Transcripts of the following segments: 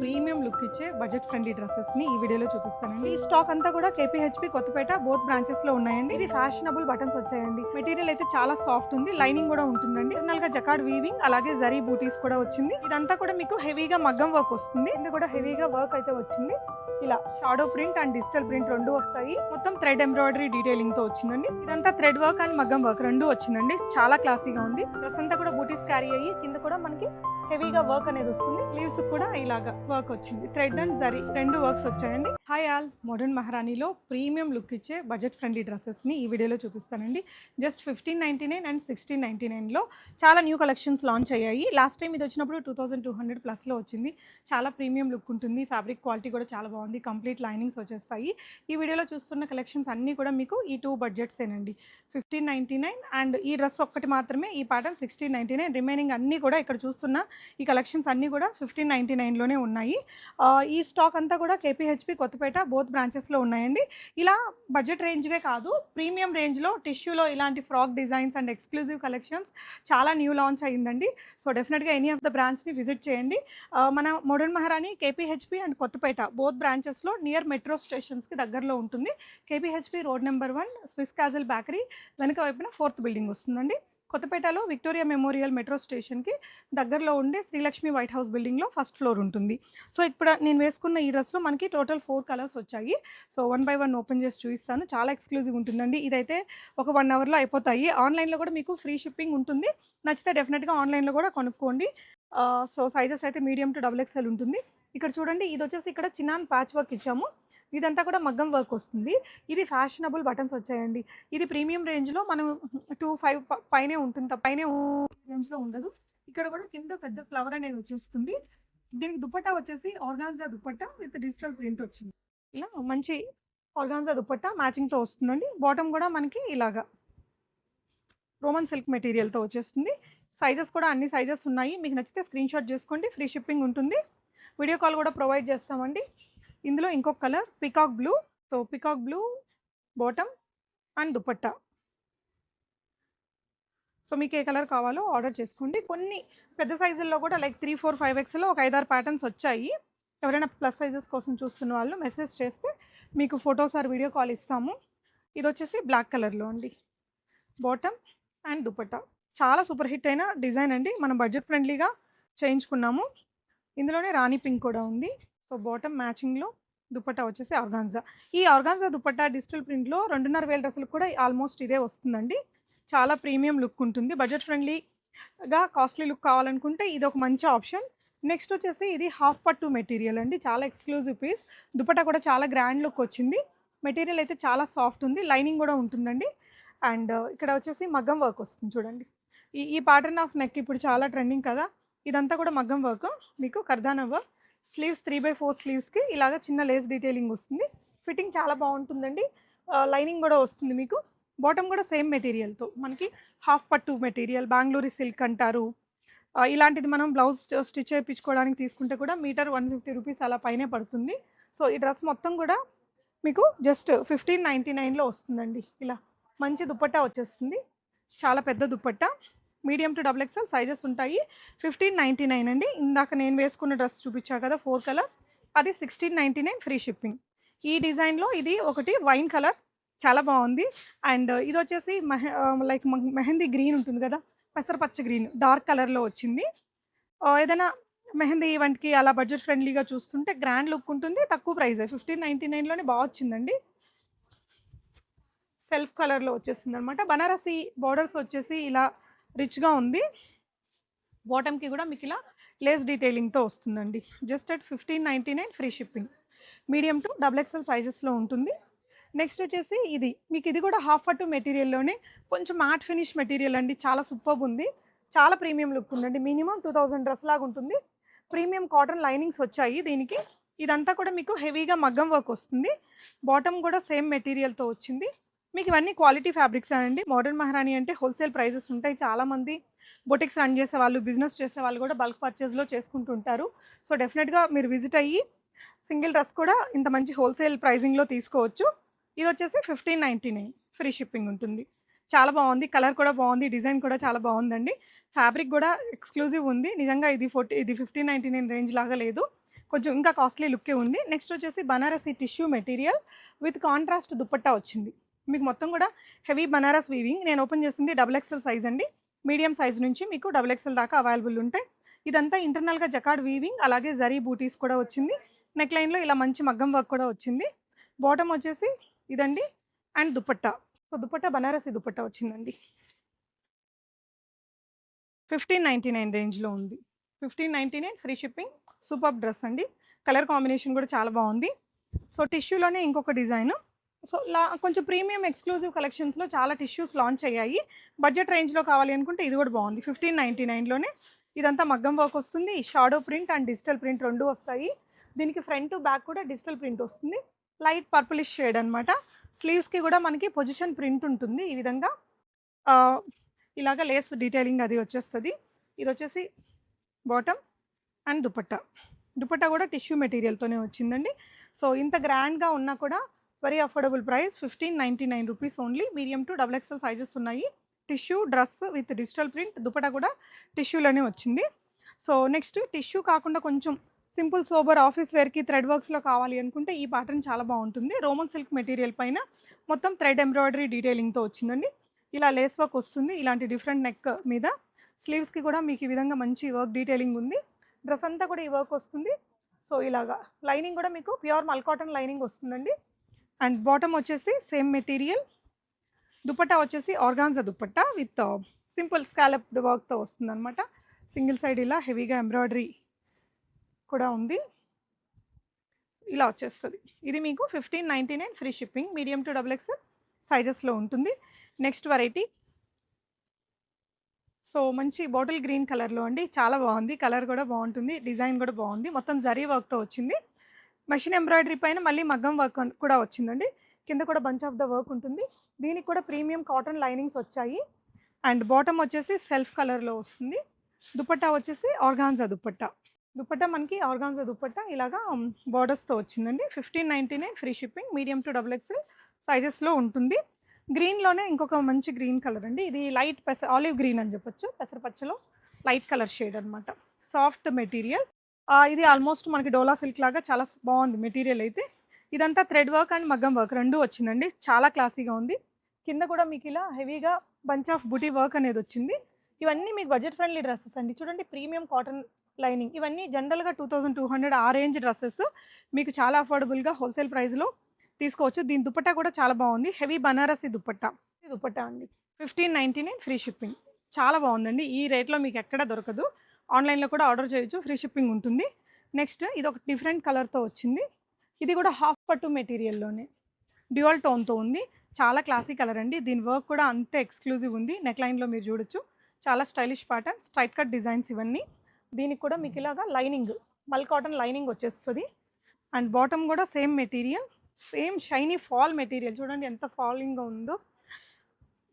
Premium look ఇచ్చే budget friendly dresses ని ఈ వీడియోలో చూపిస్తానండి. ఈ స్టాక్ అంతా కూడా కేపీహెచ్పి కొత్తపేట బోత్ బ్రాంచెస్ లో ఉన్నాయండి. ఇది ఫ్యాషనబుల్ బటన్స్ వచ్చాయండి. మెటీరియల్ అయితే చాలా సాఫ్ట్ ఉంది, లైనింగ్ కూడా ఉంటుందండి. ఇంటర్నల్ గా జకార్డ్ వీవింగ్ అలాగే జరీ బూటీస్ కూడా వచ్చింది. ఇదంతా కూడా మీకు హెవీగా మగ్గం వర్క్ వస్తుంది. ఇది కూడా హెవీగా వర్క్ అయితే వచ్చింది. ఇలా shadow print and digital print రెండు వస్తాయి. మొత్తం థ్రెడ్ ఎంబ్రాయిడరీ డీటెయిలింగ్ తో వచ్చిందండి. ఇదంతా థ్రెడ్ వర్క్ అండ్ మగ్గం వర్క్ రెండు వచ్చిందండి. చాలా క్లాసీగా ఉంది. డ్రెస్ అంతా కూడా బూటీస్ క్యారీ అయ్యి కింద కూడా మనకి హెవీగా వర్క్ అనేది వస్తుంది. లీవ్స్ కూడా ఇలాగా వర్క్ వచ్చింది. థ్రెడ్ అండ్ జరీ రెండు వర్క్స్ వచ్చాయండి. హాయ్ ఆల్, మోడర్న్ మహారాణిలో ప్రీమియం లుక్ ఇచ్చే బడ్జెట్ ఫ్రెండ్లీ డ్రెస్సెస్ ని ఈ వీడియోలో చూపిస్తానండి. జస్ట్ 1599 అండ్ 1699లో చాలా న్యూ కలెక్షన్స్ లాంచ్ అయ్యాయి. లాస్ట్ టైం ఇది వచ్చినప్పుడు 2200 ప్లస్లో వచ్చింది. చాలా ప్రీమియం లుక్ ఉంటుంది. ఫ్యాబ్రిక్ క్వాలిటీ కూడా చాలా బాగుంది. కంప్లీట్ లైనింగ్స్ వచ్చేస్తాయి. ఈ వీడియోలో చూస్తున్న కలెక్షన్స్ అన్నీ కూడా మీకు ఈ టూ బడ్జెట్సేనండి. 1599 అండ్ ఈ డ్రెస్ ఒక్కటి మాత్రమే ఈ ప్యాటర్న్ 1699. రిమైనింగ్ అన్నీ కూడా ఇక్కడ చూస్తున్న ఈ కలెక్షన్స్ అన్నీ కూడా 1599లోనే ఉన్నాయి. ఈ స్టాక్ అంతా కూడా కేపీహెచ్పి కొత్తపేట బోత్ బ్రాంచెస్లో ఉన్నాయండి. ఇలా బడ్జెట్ రేంజ్వే కాదు, ప్రీమియం రేంజ్లో టిష్యూలో ఇలాంటి frock designs and exclusive collections చాలా న్యూ లాంచ్ అయ్యిందండి. సో డెఫినెట్గా ఎనీ ఆఫ్ ద బ్రాంచ్ని విజిట్ చేయండి. మన modern Maharani KPHP and Kothapet both బ్రాంచెస్లో నియర్ మెట్రో స్టేషన్స్కి దగ్గరలో ఉంటుంది. KPHP road number 1 Swiss Castle bakery వెనక వైపున 4th బిల్డింగ్ వస్తుందండి. కొత్తపేటలో విక్టోరియా మెమోరియల్ మెట్రో స్టేషన్కి దగ్గరలో ఉండే శ్రీలక్ష్మి వైట్ హౌస్ బిల్డింగ్లో ఫస్ట్ ఫ్లోర్ ఉంటుంది. సో ఇప్పుడు నేను వేసుకున్న ఈ డ్రెస్లో మనకి టోటల్ 4 కలర్స్ వచ్చాయి. సో 1 by 1 ఓపెన్ చేసి చూపిస్తాను. చాలా ఎక్స్క్లూజివ్ ఉంటుందండి. ఇదైతే ఒక 1 అవర్లో అయిపోతాయి. ఆన్లైన్లో కూడా మీకు ఫ్రీ షిప్పింగ్ ఉంటుంది. నచ్చితే డెఫినెట్గా ఆన్లైన్లో కూడా కొనుక్కోండి. సో సైజెస్ అయితే మీడియం టు XXL ఉంటుంది. ఇక్కడ చూడండి, ఇది వచ్చేసి ఇక్కడ చిన్న ప్యాచ్ వర్క్ ఇచ్చాము. ఇదంతా కూడా మగ్గం వర్క్ వస్తుంది. ఇది ఫ్యాషనబుల్ బటన్స్ వచ్చాయండి. ఇది ప్రీమియం రేంజ్లో మనం 25 పైనే ఉంటుంది, పైనే రేంజ్లో ఉండదు. ఇక్కడ కూడా కింద పెద్ద ఫ్లవర్ అనేది వచ్చేస్తుంది. దీనికి దుపట్టా వచ్చేసి organza dupatta with digital print వచ్చింది. ఇలా మంచి ఆర్గాన్జా దుపట్టా మ్యాచింగ్తో వస్తుందండి. బాటమ్ కూడా మనకి ఇలాగా రోమన్ సిల్క్ మెటీరియల్తో వచ్చేస్తుంది. సైజెస్ కూడా అన్ని సైజెస్ ఉన్నాయి. మీకు నచ్చితే స్క్రీన్ షాట్ చేసుకోండి. ఫ్రీ షిప్పింగ్ ఉంటుంది. వీడియో కాల్ కూడా ప్రొవైడ్ చేస్తామండి. ఇందులో ఇంకొక colour peacock blue. So peacock blue bottom and dupatta. So మీకు ఏ కలర్ కావాలో ఆర్డర్ చేసుకోండి. కొన్ని పెద్ద సైజుల్లో కూడా లైక్ 3, 4, 5XL ఒక 5-6 ప్యాటర్న్స్ వచ్చాయి. ఎవరైనా ప్లస్ సైజెస్ కోసం చూస్తున్న వాళ్ళు మెసేజ్ చేస్తే మీకు ఫొటోస్ ఆర్ వీడియో కాల్ ఇస్తాము. ఇది వచ్చేసి బ్లాక్ కలర్లో అండి. బాటమ్ అండ్ దుపట్టా చాలా సూపర్ హిట్ అయిన డిజైన్ అండి. మనం బడ్జెట్ ఫ్రెండ్లీగా చేయించుకున్నాము. ఇందులోనే రాణి పింక్ కూడా ఉంది. సో బాటమ్ మ్యాచింగ్లో దుపట్టా వచ్చేసి ఆర్గాన్జా. ఈ ఆర్గాన్జా దుపట్టా డిజిటల్ ప్రింట్లో 2500 డ్రెస్సులకు కూడా ఆల్మోస్ట్ ఇదే వస్తుందండి. చాలా ప్రీమియం లుక్ ఉంటుంది. బడ్జెట్ ఫ్రెండ్లీగా కాస్ట్లీ లుక్ కావాలనుకుంటే ఇది ఒక మంచి ఆప్షన్. నెక్స్ట్ వచ్చేసి ఇది హాఫ్ పట్టు మెటీరియల్ అండి. చాలా ఎక్స్క్లూజివ్ పీస్. దుపట్టా కూడా చాలా గ్రాండ్ లుక్ వచ్చింది. మెటీరియల్ అయితే చాలా సాఫ్ట్ ఉంది, లైనింగ్ కూడా ఉంటుందండి. అండ్ ఇక్కడ వచ్చేసి మగ్గం వర్క్ వస్తుంది చూడండి. ఈ ప్యాటర్న్ ఆఫ్ నెక్ ఇప్పుడు చాలా ట్రెండింగ్ కదా. ఇదంతా కూడా మగ్గం వర్క్, మీకు కర్దానా వర్క్. స్లీవ్స్ 3/4 స్లీవ్స్కి ఇలాగ చిన్న లేస్ డీటెయిలింగ్ వస్తుంది. ఫిట్టింగ్ చాలా బాగుంటుందండి. లైనింగ్ కూడా వస్తుంది మీకు. బాటమ్ కూడా సేమ్ మెటీరియల్తో మనకి హాఫ్ పట్టు మెటీరియల్, బెంగళూరు సిల్క్ అంటారు. ఇలాంటిది మనం బ్లౌజ్ స్టిచ్ చేయించుకోవడానికి తీసుకుంటే కూడా మీటర్ 150 రూపీస్ అలా పైనే పడుతుంది. సో ఈ డ్రెస్ మొత్తం కూడా మీకు జస్ట్ 1599లో వస్తుందండి. ఇలా మంచి దుపట్టా వచ్చేస్తుంది. చాలా పెద్ద dupatta, medium to XXL sizes ఉంటాయి. 1599 అండి. ఇందాక నేను వేసుకున్న డ్రెస్ చూపించా కదా 4 కలర్స్, అది 1699 ఫ్రీ షిప్పింగ్. ఈ డిజైన్లో ఇది ఒకటి వైన్ కలర్ చాలా బాగుంది. అండ్ ఇది వచ్చేసి లైక్ మెహందీ గ్రీన్ ఉంటుంది కదా, పెసరపచ్చ గ్రీన్ డార్క్ కలర్లో వచ్చింది. ఏదైనా మెహందీ ఈవెంట్కి అలా బడ్జెట్ ఫ్రెండ్లీగా చూస్తుంటే గ్రాండ్ లుక్ ఉంటుంది. తక్కువ ప్రైజే, 1599లోనే బాగా వచ్చిందండి. సెల్ఫ్ కలర్లో వచ్చేస్తుంది అనమాట. బనారసి బార్డర్స్ వచ్చేసి ఇలా రిచ్గా ఉంది. బాటమ్కి కూడా మీకు ఇలా లేస్ డీటెయిలింగ్తో వస్తుందండి. Just at 1599 free shipping. Medium to XXL సైజెస్లో ఉంటుంది. నెక్స్ట్ వచ్చేసి ఇది మీకు, ఇది కూడా హాఫ్ పట్టు మెటీరియల్లోనే కొంచెం మ్యాట్ ఫినిష్ మెటీరియల్ అండి. చాలా సూపర్బ్ ఉంది. చాలా ప్రీమియం లుక్ ఉందండి. మినిమం 2000 డ్రెస్ లాగా ఉంటుంది. ప్రీమియం కాటన్ లైనింగ్స్ వచ్చాయి దీనికి. ఇదంతా కూడా మీకు హెవీగా మగ్గం వర్క్ వస్తుంది. బాటమ్ కూడా సేమ్ మెటీరియల్తో వచ్చింది. మీకు ఇవన్నీ క్వాలిటీ ఫ్యాబ్రిక్స్ అండి. మోడర్న్ మహారాణి అంటే హోల్సేల్ ప్రైజెస్ ఉంటాయి. చాలామంది బొటిక్స్ రన్ చేసే వాళ్ళు, బిజినెస్ చేసే వాళ్ళు కూడా బల్క్ పర్చేస్లో చేసుకుంటుంటారు. సో డెఫినెట్గా మీరు విజిట్ అయ్యి సింగిల్ డ్రెస్ కూడా ఇంత మంచి హోల్సేల్ ప్రైజింగ్లో తీసుకోవచ్చు. ఇది వచ్చేసి 1599 ఫ్రీ షిప్పింగ్ ఉంటుంది. చాలా బాగుంది. కలర్ కూడా బాగుంది. డిజైన్ కూడా చాలా బాగుందండి. ఫ్యాబ్రిక్ కూడా ఎక్స్క్లూజివ్ ఉంది. నిజంగా ఇది 1599 రేంజ్ లాగా లేదు. కొంచెం ఇంకా కాస్ట్లీ లుక్కే ఉంది. నెక్స్ట్ వచ్చేసి Banarasi tissue material with contrast dupatta వచ్చింది. మీకు మొత్తం కూడా హెవీ బనారస్ వీవింగ్. నేను ఓపెన్ చేసింది XXL సైజ్ అండి. మీడియం సైజ్ నుంచి మీకు XXL దాకా అవైలబుల్ ఉంటాయి. ఇదంతా ఇంటర్నల్గా జకార్డ్ వీవింగ్, అలాగే జరీ బూటీస్ కూడా వచ్చింది. నెక్ లైన్లో ఇలా మంచి మగ్గం వర్క్ కూడా వచ్చింది. బాటమ్ వచ్చేసి ఇదండి అండ్ దుపట్టా. సో దుపట్టా బనారసి దుపట్టా వచ్చిందండి. 1599 రేంజ్లో ఉంది. 1599 ఫ్రీ షిప్పింగ్. సూపర్ డ్రెస్ అండి. కలర్ కాంబినేషన్ కూడా చాలా బాగుంది. సో టిష్యూలోనే ఇంకొక డిజైన్. సో కొంచెం ప్రీమియం ఎక్స్క్లూజివ్ కలెక్షన్స్లో చాలా టిష్యూస్ లాంచ్ అయ్యాయి. బడ్జెట్ రేంజ్లో కావాలి అనుకుంటే ఇది కూడా బాగుంది. 1599లోనే ఇదంతా మగ్గం వర్క్ వస్తుంది. Shadow print and digital print రెండు వస్తాయి. దీనికి ఫ్రంట్ బ్యాక్ కూడా డిజిటల్ ప్రింట్ వస్తుంది. లైట్ పర్పులిష్ షేడ్ అనమాట. స్లీవ్స్కి కూడా మనకి పొజిషన్ ప్రింట్ ఉంటుంది. ఈ విధంగా ఇలాగ లేస్ డీటెయిలింగ్ అది వచ్చేస్తుంది. ఇది వచ్చేసి బాటమ్ అండ్ దుపట్టా కూడా టిష్యూ మెటీరియల్తోనే వచ్చిందండి. సో ఇంత గ్రాండ్గా ఉన్నా కూడా very affordable price, 1599 rupees only. Medium to XXL sizes ఉన్నాయి. Tissue dress with digital print, dupatta కూడా టిష్యూలోనే వచ్చింది. సో నెక్స్ట్ టిష్యూ కాకుండా కొంచెం సింపుల్ సోబర్ ఆఫీస్ వేర్కి థ్రెడ్ వర్క్స్లో కావాలి అనుకుంటే ఈ ప్యాటర్న్ చాలా బాగుంటుంది. రోమన్ సిల్క్ మెటీరియల్ పైన మొత్తం థ్రెడ్ ఎంబ్రాయిడరీ డీటెయిలింగ్తో వచ్చిందండి. ఇలా లేస్ వర్క్ వస్తుంది. ఇలాంటి డిఫరెంట్ నెక్ మీద స్లీవ్స్కి కూడా మీకు ఈ విధంగా మంచి వర్క్ డీటెయిలింగ్ ఉంది. డ్రెస్ అంతా కూడా ఈ వర్క్ వస్తుంది. సో ఇలాగా లైనింగ్ కూడా మీకు ప్యూర్ మల్ కాటన్ లైనింగ్ వస్తుందండి. అండ్ బాటమ్ వచ్చేసి సేమ్ మెటీరియల్. దుపట్టా వచ్చేసి organza dupatta with simple scalloped వర్క్తో వస్తుంది అనమాట. సింగిల్ సైడ్ ఇలా హెవీగా ఎంబ్రాయిడరీ కూడా ఉంది. ఇలా వచ్చేస్తుంది. ఇది మీకు 1599 free shipping. Medium to XXL సైజెస్లో ఉంటుంది. నెక్స్ట్ వెరైటీ సో మంచి బాటిల్ గ్రీన్ కలర్లో అండి. చాలా బాగుంది. కలర్ కూడా బాగుంటుంది. డిజైన్ కూడా బాగుంది. మొత్తం జరీ వర్క్తో వచ్చింది. మెషిన్ ఎంబ్రాయిడరీ పైన మళ్ళీ మగ్గం వర్క్ కూడా వచ్చిందండి. కింద కూడా బంచ్ ఆఫ్ ద వర్క్ ఉంటుంది. దీనికి కూడా ప్రీమియం కాటన్ లైనింగ్స్ వచ్చాయి. అండ్ బాటమ్ వచ్చేసి సెల్ఫ్ కలర్లో వస్తుంది. దుపట్టా వచ్చేసి ఆర్గాన్జా దుపట్టా మనకి ఆర్గాన్జా దుపట్టా ఇలాగా బార్డర్స్తో వచ్చిందండి. 1599 free shipping. Medium to XXL సైజెస్లో ఉంటుంది. గ్రీన్లోనే ఇంకొక మంచి గ్రీన్ కలర్ అండి. ఇది లైట్ ఆలివ్ గ్రీన్ అని చెప్పొచ్చు. పెసరపచ్చలో లైట్ కలర్ షేడ్ అనమాట. Soft material. ఇది ఆల్మోస్ట్ మనకి డోలా సిల్క్ లాగా చాలా బాగుంది మెటీరియల్ అయితే. ఇదంతా థ్రెడ్ వర్క్ అండ్ మగ్గం వర్క్ రెండు వచ్చిందండి. చాలా క్లాసీగా ఉంది. కింద కూడా మీకు ఇలా హెవీగా బంచ్ ఆఫ్ బుటీ వర్క్ అనేది వచ్చింది. ఇవన్నీ మీకు బడ్జెట్ ఫ్రెండ్లీ డ్రెస్సెస్ అండి. చూడండి ప్రీమియం కాటన్ లైనింగ్. ఇవన్నీ జనరల్గా 2200 ఆ రేంజ్ డ్రెస్సెస్ మీకు చాలా అఫోర్డబుల్గా హోల్సేల్ ప్రైస్లో తీసుకోవచ్చు. దీని దుపట్టా కూడా చాలా బాగుంది. హెవీ బనారసి దుపట్టా అండి. 1599 ఫ్రీ షిప్పింగ్. చాలా బాగుందండి. ఈ రేట్లో మీకు ఎక్కడ దొరకదు. ఆన్లైన్లో కూడా ఆర్డర్ చేయొచ్చు. ఫ్రీ షిప్పింగ్ ఉంటుంది. నెక్స్ట్ ఇది ఒక డిఫరెంట్ కలర్తో వచ్చింది. ఇది కూడా హాఫ్ పట్టు మెటీరియల్లోనే డ్యూయల్ టోన్తో ఉంది. చాలా క్లాసీ కలర్ అండి. దీని వర్క్ కూడా అంతే ఎక్స్క్లూజివ్ ఉంది. నెక్ లైన్లో మీరు చూడొచ్చు. చాలా stylish pattern, straight cut designs ఇవన్నీ. దీనికి కూడా మీకు ఇలాగా లైనింగ్ మల్ కాటన్ లైనింగ్ వచ్చేస్తుంది. అండ్ బాటమ్ కూడా same material, same shiny fall material. చూడండి ఎంత ఫాలింగ్గా ఉందో.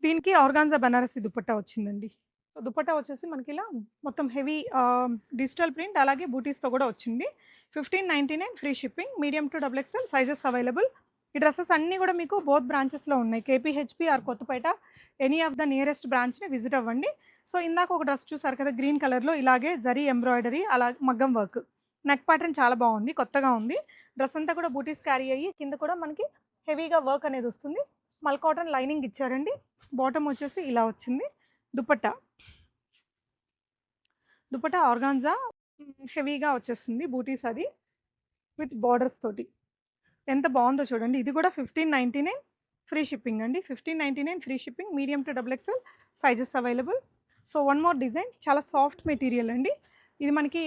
దీనికి ఆర్గాన్జా బనారసి దుపట్టా వచ్చిందండి. సో దుపట్టా వచ్చేసి మనకి ఇలా మొత్తం హెవీ డిజిటల్ ప్రింట్ అలాగే బూటీస్తో కూడా వచ్చింది. 1599 free shipping. Medium to XXL sizes available. ఈ డ్రెస్సెస్ అన్నీ కూడా మీకు బోత్ బ్రాంచెస్లో ఉన్నాయి. KPHP or Kothapet any of the nearest బ్రాంచ్ని విజిట్ అవ్వండి. సో ఇందాక ఒక డ్రెస్ చూసారు కదా గ్రీన్ కలర్లో, ఇలాగే జరీ ఎంబ్రాయిడరీ అలా మగ్గం వర్క్. నెక్ ప్యాటర్న్ చాలా బాగుంది, కొత్తగా ఉంది. డ్రెస్ అంతా కూడా బూటీస్ క్యారీ అయ్యి కింద కూడా మనకి హెవీగా వర్క్ అనేది వస్తుంది. మల్ కాటన్ లైనింగ్ ఇచ్చారండి. బాటమ్ వచ్చేసి ఇలా వచ్చింది. దుపట్టా ఆర్గాన్జా హెవీగా వచ్చేస్తుంది. బూటీస్ అది విత్ బార్డర్స్ తోటి ఎంత బాగుందో చూడండి. ఇది కూడా 1599 ఫ్రీ షిప్పింగ్ అండి. 1599 free shipping. Medium to XXL sizes available. So one more design. చాలా సాఫ్ట్ మెటీరియల్ అండి. ఇది మనకి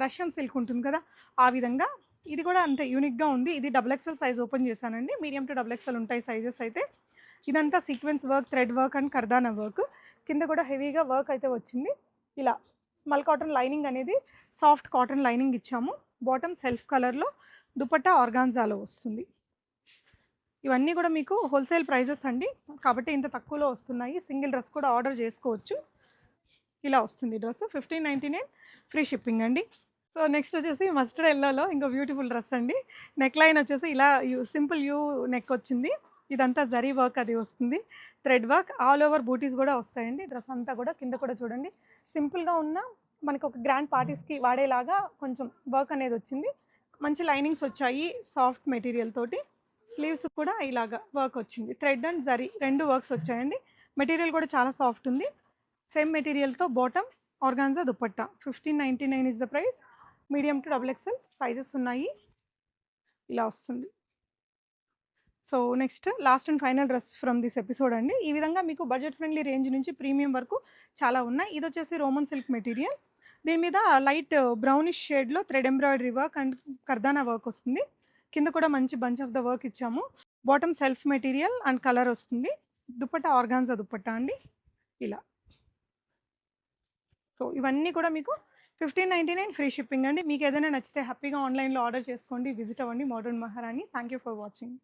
రష్యన్ సిల్క్ ఉంటుంది కదా, ఆ విధంగా. ఇది కూడా అంతే యూనిక్గా ఉంది. ఇది XXL సైజ్ ఓపెన్ చేశానండి. మీడియం టు XXL ఉంటాయి సైజెస్ అయితే. ఇదంతా sequence work, thread work and కర్దానా work. కింద కూడా హెవీగా వర్క్ అయితే వచ్చింది. ఇలా స్మల్ కాటన్ లైనింగ్ అనేది సాఫ్ట్ కాటన్ లైనింగ్ ఇచ్చాము. బాటమ్ సెల్ఫ్ కలర్లో, దుపట్టా ఆర్గాన్జాలో వస్తుంది. ఇవన్నీ కూడా మీకు హోల్సేల్ ప్రైజెస్ అండి, కాబట్టి ఇంత తక్కువలో వస్తున్నాయి. సింగిల్ డ్రెస్ కూడా ఆర్డర్ చేసుకోవచ్చు. ఇలా వస్తుంది డ్రెస్. 1599 ఫ్రీ షిప్పింగ్ అండి. సో నెక్స్ట్ వచ్చేసి మస్టర్డ్ ఎల్లోలో ఇంకో బ్యూటిఫుల్ డ్రెస్ అండి. నెక్ లైన్ వచ్చేసి ఇలా సింపుల్ యూ నెక్ వచ్చింది. ఇదంతా జరీ వర్క్ అది వస్తుంది. థ్రెడ్ వర్క్ ఆల్ ఓవర్ బూటీస్ కూడా వస్తాయండి. డ్రెస్ అంతా కూడా కింద కూడా చూడండి సింపుల్గా ఉన్న మనకు ఒక గ్రాండ్ పార్టీస్కి వాడేలాగా కొంచెం వర్క్ అనేది వచ్చింది. మంచి లైనింగ్స్ వచ్చాయి సాఫ్ట్ మెటీరియల్ తోటి. స్లీవ్స్ కూడా ఇలాగా వర్క్ వచ్చింది. థ్రెడ్ అండ్ జరీ 2 వర్క్స్ వచ్చాయండి. మెటీరియల్ కూడా చాలా సాఫ్ట్ ఉంది. సేమ్ మెటీరియల్తో bottom organza dupatta. 1599 is the price. Medium to XXL sizes ఉన్నాయి. ఇలా వస్తుంది. So next last and final dress from this episode అండి. ఈ విధంగా మీకు బడ్జెట్ ఫ్రెండ్లీ రేంజ్ నుంచి ప్రీమియం వరకు చాలా ఉన్నాయి. ఇది వచ్చేసి రోమన్ సిల్క్ మెటీరియల్. దీని మీద లైట్ బ్రౌనిష్ షేడ్లో thread embroidery work and కర్దానా work వస్తుంది. కింద కూడా మంచి బంచ్ ఆఫ్ ద వర్క్ ఇచ్చాము. Bottom self material and colour వస్తుంది. దుపట్టా ఆర్గాన్జా దుపట్టా అండి ఇలా. సో ఇవన్నీ కూడా మీకు 1599 ఫ్రీ షిప్పింగ్ అండి. మీకు ఏదైనా నచ్చితే హ్యాపీగా ఆన్లైన్లో ఆర్డర్ చేసుకోండి. విజిట్ అవ్వండి మోడర్న్ మహారాణి. Thank you for watching.